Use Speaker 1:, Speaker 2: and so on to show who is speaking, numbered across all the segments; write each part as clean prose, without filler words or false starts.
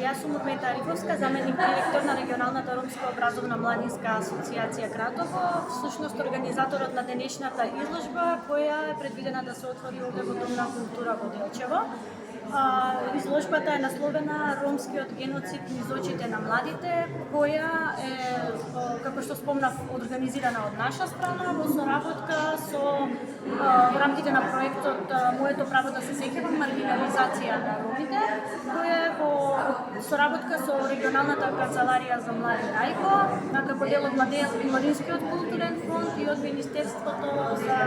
Speaker 1: Јас сум Урмета Арифовска, заменик директор на регионалната ромска образовна младинска асоциација Кратово, всушност организаторот на денешната изложба која е предвидена да се отвори овде во Дом на култура во Делчево. Изложбата е насловена Ромскиот геноцид низ очите на младите, која е, како што спомнав, организирана од наша страна во соработка со во рамките на проектот Моето право да се сеќавам, маргинализација на ромите, која е во соработка со регионалната канцеларија за млади АјКО, како дел од Младинскиот културен фонд и од Министерството за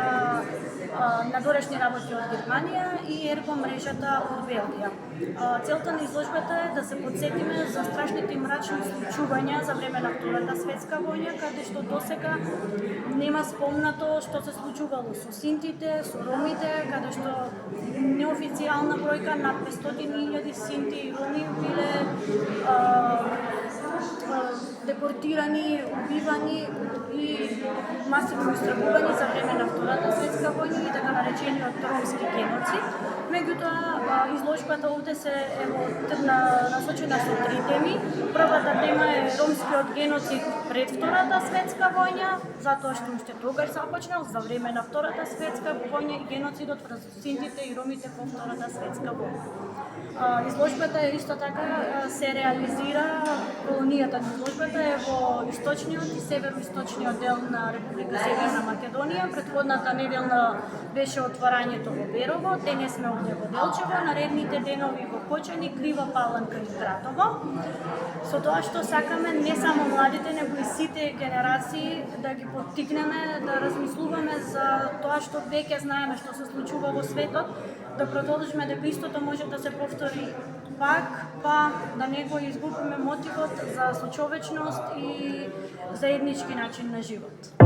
Speaker 1: надорешни работи од Германија и ЕРГО мрежата од Белгија. Целта на изложбата е да се подсетиме за страшните и мрачни случувања за време на Втората светска војна, каде што досега нема спомнато што се случувало со синтите, со ромите, каде што неофицијална бројка на 500.000 синти и роми биле депортирани, убивани и масивно истребувани за време на Втората светска војна и така наречениот ромски геноцид. Меѓутоа, изложбата овде се насочена со три теми. Првата тема е ромскиот геноцид пред Втората светска војна, затоа што уште тогаш започнал за време на Втората светска војна и геноцидот врз синтите и ромите во Втората светска војна. Изложбата е исто така се реализира, колонијата на изложбата е во источниот и североисточниот дел на Република Северна Македонија. Претходната неделна беше отварањето во Берово, денес сме овде во Делчево, наредните денови во Кочани, Крива Паланка и Кратово. Со тоа што сакаме не само младите, него и сите генерации да ги поттикнеме да размислуваме за тоа што веќе знаеме што се случува во светот, да продолжиме дека истото може да се повтори пак, па да не го изгубиме мотивот за сочовечност и заеднички начин на живот.